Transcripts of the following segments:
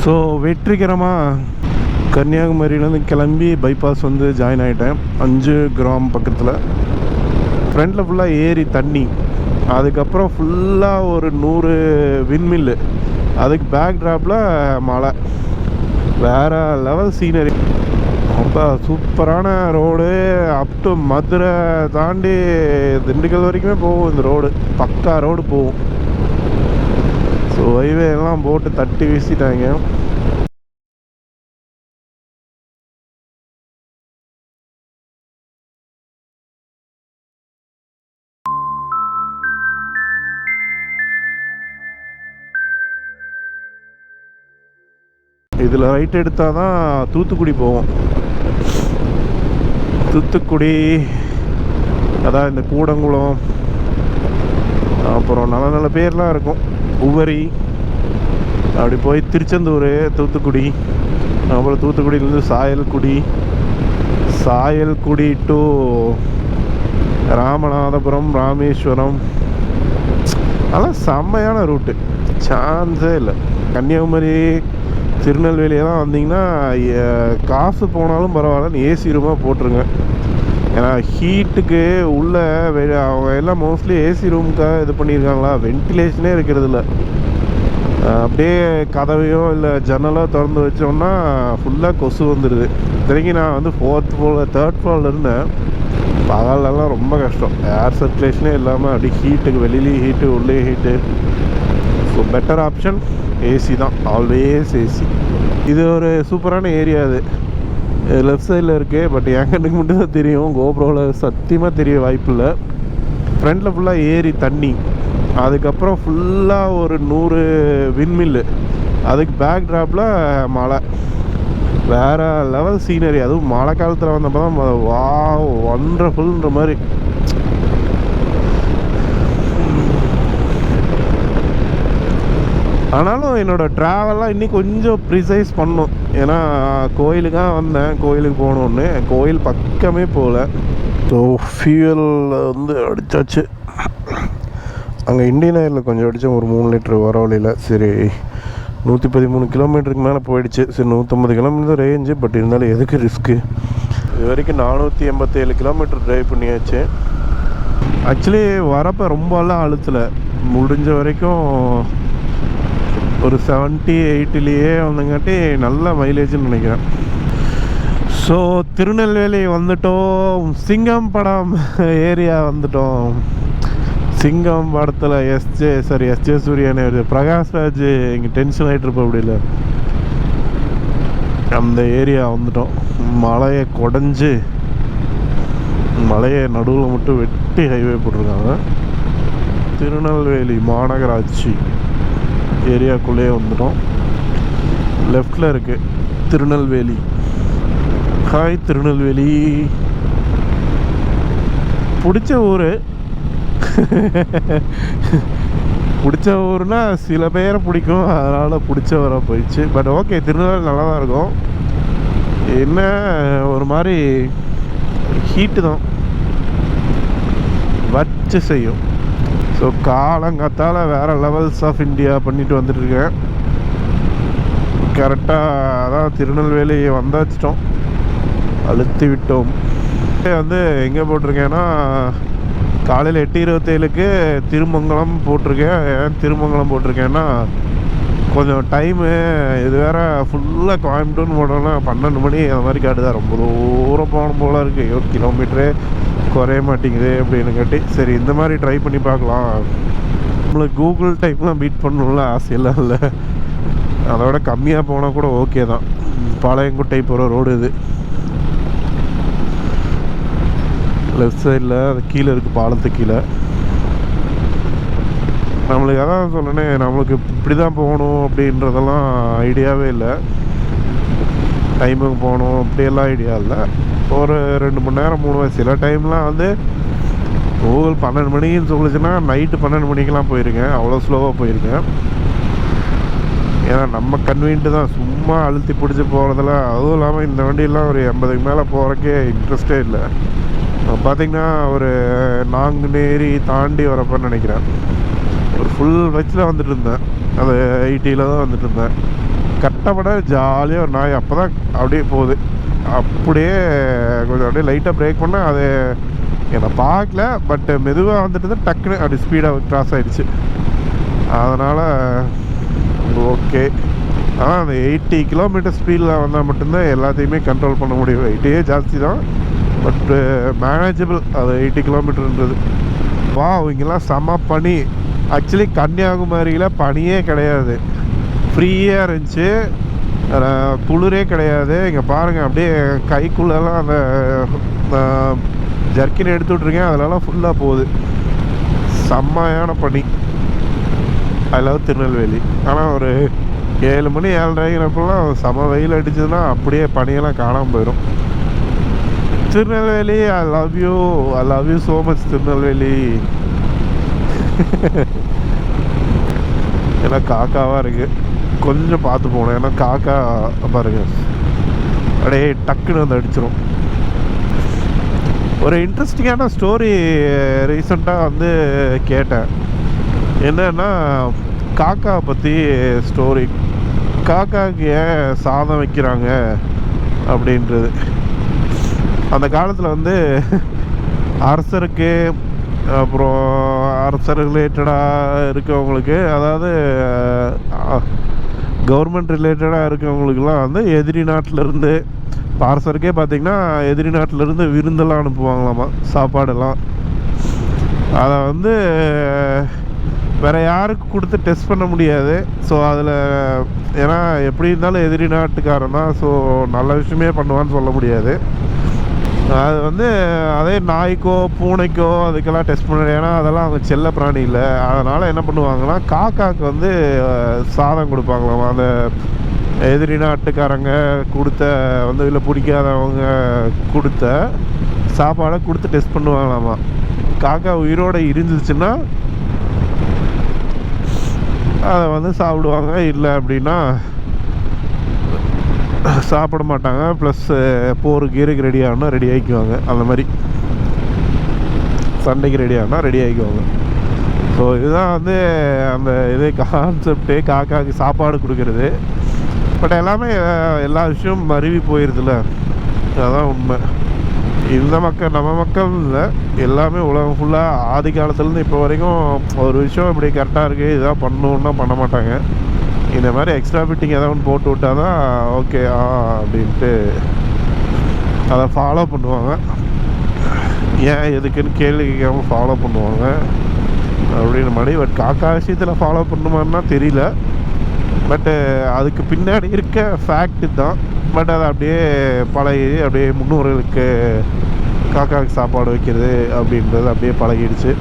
So வெற்றிகரமாக கன்னியாகுமரியிலேருந்து கிளம்பி bypass வந்து ஜாயின் ஆகிட்டேன். 5 கிராம் பக்கத்தில். ஃப்ரண்டில் ஃபுல்லாக ஏரி தண்ணி, அதுக்கப்புறம் ஃபுல்லாக ஒரு 100 விண்மில்லு, அதுக்கு பேக் ட்ராப்பில் மலை. வேறு லெவல் சீனரி. அப்போ சூப்பரான ரோடு. அப் டு மதுரை தாண்டி திண்டுக்கல் வரைக்குமே போகும் இந்த ரோடு. பக்கா ரோடு போகும். ஸோ ஹைவே எல்லாம் போட்டு தட்டி வீசிட்டாங்க. இதில் ரைட் எடுத்தால் தான் தூத்துக்குடி போவோம். தூத்துக்குடி அதான் இந்த கூடங்குளம், அப்புறம் நல்ல நல்ல பேர்லாம் இருக்கும். உவரி, அப்படி போய் திருச்செந்தூர், தூத்துக்குடி, அப்புறம் தூத்துக்குடியிலேருந்து சாயல்குடி டு ராமநாதபுரம், ராமேஸ்வரம். அதெல்லாம் செம்மையான ரூட்டு, சான்ஸே இல்லை. கன்னியாகுமரி, திருநெல்வேலியெல்லாம் வந்தீங்கன்னா காசு போனாலும் பரவாயில்லன்னு ஏசி ரூமாக போட்டுருங்க. ஏன்னா ஹீட்டுக்கு உள்ள அவங்க எல்லாம் மோஸ்ட்லி ஏசி ரூமுக்காக இது பண்ணியிருக்காங்களா, வென்டிலேஷனே இருக்கிறது இல்லை. அப்படியே கதவையோ இல்லை ஜன்னலோ திறந்து வச்சோம்னா ஃபுல்லாக கொசு வந்துடுது. இத்தனைக்கு நான் வந்து 4th ஃப்ளோர் 3rd ஃப்ளோரில் இருந்தேன். பகலெல்லாம் ரொம்ப கஷ்டம், ஏர் சர்க்குலேஷனே இல்லாமல் அப்படியே ஹீட்டுக்கு வெளியிலேயே ஹீட்டு உள்ளே heat. So better option AC தான், ஆல்வேஸ் ஏசி. இது ஒரு சூப்பரான ஏரியா. அது லெஃப்ட் சைடில் இருக்குது, பட் என் கண்ணுக்கு மட்டும் தான் தெரியும். கோப்ரோவில் சத்தியமாக தெரிய வாய்ப்பு இல்லை. ஃப்ரண்டில் ஃபுல்லாக ஏரி தண்ணி, அதுக்கப்புறம் ஃபுல்லாக ஒரு 100 விண்மில்லு, அதுக்கு பேக் ட்ராப்பில் மலை. வேறு லெவல் சீனரி. அதுவும் மழை காலத்தில் வந்தப்போ தான் வா ஒண்டர்ஃபுல்ன்ற மாதிரி. ஆனாலும் என்னோடய ட்ராவல்லாம் இன்னும் கொஞ்சம் ப்ரிசைஸ் பண்ணணும். ஏன்னா கோயிலுக்காக வந்தேன், கோயிலுக்கு போகணுன்னு. கோயில் பக்கமே போகல. ஸோ ஃபியூயல் வந்து அடித்தாச்சு. அங்கே இண்டியன் ஆயிலில் கொஞ்சம் அடித்தேன், ஒரு 3 லிட்டரு வர வழியில். சரி 113 கிலோமீட்டருக்கு மேலே போயிடுச்சு. சரி 150 கிலோமீட்டர் ரேஞ்சு, பட் இருந்தாலும் எதுக்கு ரிஸ்க்கு. இது வரைக்கும் 487 கிலோமீட்டர் ட்ரைவ் பண்ணியாச்சு. ஆக்சுவலி வரப்போ ரொம்பலாம் அழுத்தலை, முடிஞ்ச வரைக்கும் ஒரு 78லேயே வந்தங்காட்டி நல்ல மைலேஜ்னு நினைக்கிறேன். ஸோ திருநெல்வேலி வந்துட்டோம். சிங்கம் படம் ஏரியா வந்துட்டோம். சிங்கம் படத்தில் எஸ்ஜே சூர்யானே பிரகாஷ்ராஜ் இங்கே டென்ஷன் ஆகிட்டு இருப்போம். அப்படி இல்லை, அந்த ஏரியா வந்துட்டோம். மலையை குடஞ்சி மலையை நடுவில் மட்டும் வெட்டி ஹைவே போட்டிருக்காங்க. திருநெல்வேலி மாநகராட்சி ஏரியாக்குள்ளேயே வந்துட்டோம். லெஃப்டில் இருக்குது திருநெல்வேலி. ஹாய் திருநெல்வேலி. பிடிச்ச ஊர். பிடிச்ச ஊர்னா சில பேரை பிடிக்கும், அதனால் பிடிச்சவரை போயிடுச்சு. பட் ஓகே, திருநெல்வேலி நல்லா தான் இருக்கும். என்ன ஒரு மாதிரி ஹீட்டு தான் வச்சு செய்யும். ஸோ காலங்காத்தால் வேறு லெவல்ஸ் ஆஃப் இந்தியா பண்ணிட்டு வந்துட்டுருக்கேன். கரெக்டாக அதான் திருநெல்வேலி வந்தாச்சிட்டோம், அழுத்தி விட்டோம். வந்து எங்கே போட்டிருக்கேன்னா, காலையில் 8:27க்கு திருமங்கலம் போட்டிருக்கேன். ஏன் திருமங்கலம் போட்டிருக்கேன்னா, கொஞ்சம் டைமு இது வேறு ஃபுல்லாக கோயம்புத்தூர்னு போட்டோன்னா 12 மணி அந்த மாதிரி காட்டுதான். ரொம்ப தூரம் போகணும் போல் இருக்குது, 1 கிலோமீட்டரே குறைய மாட்டேங்குது அப்படின்னு காட்டி, சரி இந்த மாதிரி ட்ரை பண்ணி பார்க்கலாம். நம்மளுக்கு கூகுள் டைப்லாம் பீட் பண்ணணும்ல ஆசையெல்லாம் இல்லை, அதோட கம்மியாக போனால் கூட ஓகே தான். பாளையங்குட்டை போகிற ரோடு இது. லெஃப்ட் சைடில் அது கீழே இருக்குது, பாலத்துக்கு கீழே. நம்மளுக்கு அதான் சொன்னேனே, நம்மளுக்கு இப்படி தான் போகணும் அப்படின்றதெல்லாம் ஐடியாவே இல்லை. டைமுக்கு போகணும் அப்படியெல்லாம் ஐடியா இல்லை. ஒரு 2 மணி நேரம் 3 மணி. சில டைம்லாம் வந்து கூகுள் 12 மணின்னு சொல்லிச்சுன்னா நைட்டு 12 மணிக்கெலாம் போயிருக்கேன். அவ்வளோ ஸ்லோவாக போயிருக்கேன். ஏன்னா நம்ம கன்வீனியன்ட்டு தான், சும்மா அழுத்தி பிடிச்சி போகிறதில்ல. அதுவும் இல்லாமல் இந்த வண்டியெல்லாம் ஒரு 80க்கு மேலே போகிறக்கே இன்ட்ரெஸ்டே இல்லை. பார்த்திங்கன்னா ஒரு நாங்குநேரி தாண்டி வரப்போன்னு நினைக்கிறேன், ஒரு ஃபுல் வச்சில் வந்துட்டு இருந்தேன். அது 80ல் தான் வந்துட்டு இருந்தேன். கட்டப்பட ஜாலியாக ஒரு நாய் அப்போ தான் அப்படியே போகுது. அப்படியே கொஞ்சம் அப்படியே லைட்டாக பிரேக் பண்ணால் அது என்னை பார்க்கல, பட் மெதுவாக வந்துட்டு டக்குன்னு அப்படி ஸ்பீடாக க்ராஸ் ஆகிடுச்சு. அதனால் ஓகே. ஆனால் அந்த 80 கிலோமீட்டர் ஸ்பீடில் வந்தால் மட்டும்தான் எல்லாத்தையுமே கண்ட்ரோல் பண்ண முடியும். 80 ஜாஸ்தி தான், பட்டு மேனேஜபிள் அது 80 கிலோமீட்டருன்றது. வா, இங்கெல்லாம் செம்ம பனி. ஆக்சுவலி கன்னியாகுமரியில் பனியே கிடையாது, ஃப்ரீயாக இருந்துச்சு, குளிரே கிடையாது. இங்கே பாருங்கள், அப்படியே கைக்குள்ளெல்லாம் அந்த ஜர்க்கின் எடுத்து விட்ருக்கேன், அதிலலாம் ஃபுல்லாக போகுது. செம்மையான பனி. I love Tirunelveli. ஆனால் ஒரு 7 மணி 7:30 செம வெயில் அடிச்சதுன்னா அப்படியே பனியெல்லாம் காணாமல் போயிடும். Tirunelveli, I love you so much Tirunelveli. ஏன்னா காக்காவாக இருக்குது, கொஞ்சம் பார்த்து போகணும். ஏன்னா காக்கா பாருங்க அப்படியே டக்குன்னு வந்து அடிச்சிடும். ஒரு இன்ட்ரெஸ்டிங்கான ஸ்டோரி ரீசெண்டாக வந்து கேட்டேன். என்னன்னா காக்கா பற்றி ஸ்டோரி. காக்காவுக்கு ஏன் சாதம் வைக்கிறாங்க அப்படின்றது. அந்த காலத்தில் வந்து அரசருக்கு, அப்புறம் அரசர் ரிலேட்டடாக இருக்கவங்களுக்கு, அதாவது கவர்மெண்ட் ரிலேட்டடாக இருக்கவங்களுக்குலாம் வந்து எதிரி நாட்டிலேருந்து, இப்போ அரசருக்கே பார்த்திங்கன்னா எதிரி நாட்டிலேருந்து விருந்தெல்லாம் அனுப்புவாங்களாமா, சாப்பாடெல்லாம். அதை வந்து வேறு யாருக்கு கொடுத்து டெஸ்ட் பண்ண முடியாது. ஸோ அதில் ஏன்னா எப்படி இருந்தாலும் எதிரி நாட்டுக்காரன் தான், ஸோ நல்ல விஷயமே பண்ணுவான்னு சொல்ல முடியாது. அது வந்து அதே நாய்க்கோ பூனைக்கோ அதுக்கெல்லாம் டெஸ்ட் பண்ண, ஏன்னா அதெல்லாம் அவங்க செல்ல பிராணி இல்லை. அதனால் என்ன பண்ணுவாங்கன்னா காக்காவுக்கு வந்து சாதம் கொடுப்பாங்களாம். அந்த எதிரி நாட்டுக்காரங்க கொடுத்த வந்து இல்லை பிடிக்காதவங்க கொடுத்த சாப்பாடை கொடுத்து டெஸ்ட் பண்ணுவாங்களாமா. காக்கா உயிரோடு இருந்துச்சுன்னா அதை வந்து சாப்பிடுவாங்க, இல்லை அப்படின்னா சாப்பிட மாட்டாங்க. ப்ளஸ் போருக்கு கீருக்கு ரெடி ஆகணும், ரெடி ஆகிக்குவாங்க. அந்த மாதிரி சண்டைக்கு ரெடி ஆகணும்னா ரெடி ஆகிக்குவாங்க. ஸோ இதுதான் வந்து அந்த இது கான்செப்டே, காக்காவுக்கு சாப்பாடு கொடுக்கறது. பட் எல்லாமே எல்லா விஷயமும் மருவி போயிடுதுல்ல, அதுதான் உண்மை. இந்த மக்கள் நம்ம மக்கள் இல்லை, எல்லாமே உலகம் ஃபுல்லாக ஆதி காலத்துலேருந்து இப்போ வரைக்கும் ஒரு விஷயம் இப்படி கரெக்டாக இருக்குது, இதான் பண்ணணுன்னா பண்ண மாட்டாங்க. இந்த மாதிரி எக்ஸ்ட்ரா ஃபிட்டிங் எதாவது ஒன்று போட்டு விட்டால் தான் ஓகே அப்படின்ட்டு அதை ஃபாலோ பண்ணுவாங்க. ஏன் எதுக்குன்னு கேள்வி கேட்காமல் ஃபாலோ பண்ணுவாங்க அப்படின்னு மாதிரி. பட் காக்கா விஷயத்தில் ஃபாலோ பண்ணுமான்னா தெரியல, பட்டு அதுக்கு பின்னாடி இருக்க ஃபேக்ட்டு தான். பட் அதை அப்படியே பழகி அப்படியே முன்னோர்களுக்கு காக்காவுக்கு சாப்பாடு வைக்கிறது அப்படின்றது அப்படியே பழகிடுச்சு.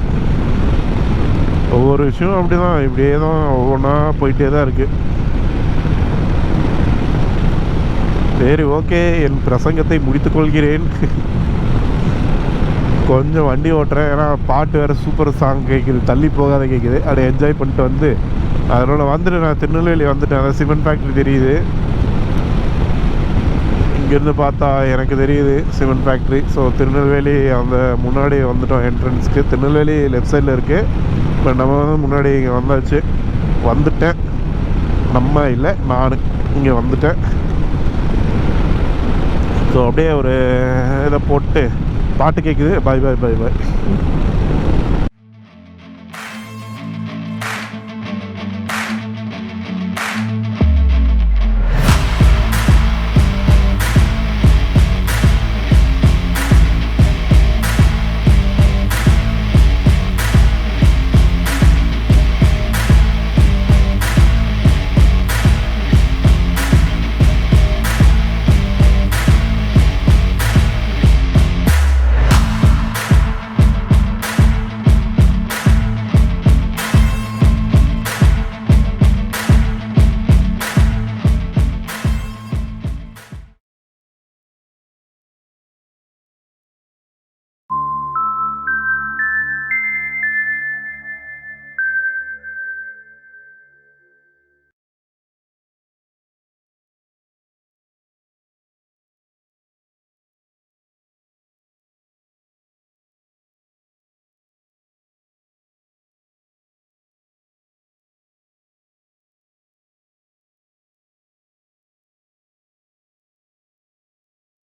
ஒவ்வொரு விஷயம் அப்படி தான், இப்படியே தான் ஒவ்வொன்றா போயிட்டே தான் இருக்குது. சரி, ஓகே, என் பிரசங்கத்தை முடித்துக்கொள்கிறேன். கொஞ்சம் வண்டி ஓட்டுறேன், ஏன்னா பாட்டு வேறு சூப்பர் சாங் கேட்குது, தள்ளி போகாத கேட்குது. அப்படியே என்ஜாய் பண்ணிட்டு வந்து அதனால் வந்துட்டு நான் திருநெல்வேலி வந்துட்டேன். அந்த சிமெண்ட் ஃபேக்ட்ரி தெரியுது இங்கேருந்து பார்த்தா, எனக்கு தெரியுது சிமெண்ட் ஃபேக்ட்ரி. ஸோ திருநெல்வேலி அந்த முன்னாடி வந்துட்டோம் என்ட்ரன்ஸ்க்கு. திருநெல்வேலி லெஃப்ட் சைடில் இருக்குது, பட் நம்ம வந்து முன்னாடி இங்கே வந்தாச்சு. வந்துட்டேன், நம்ம இல்லை நான் இங்கே வந்துட்டேன். ஸோ அப்படியே ஒரு இதை போட்டு பாட்டு கேட்குது. பாய் பாய் பாய் பாய்.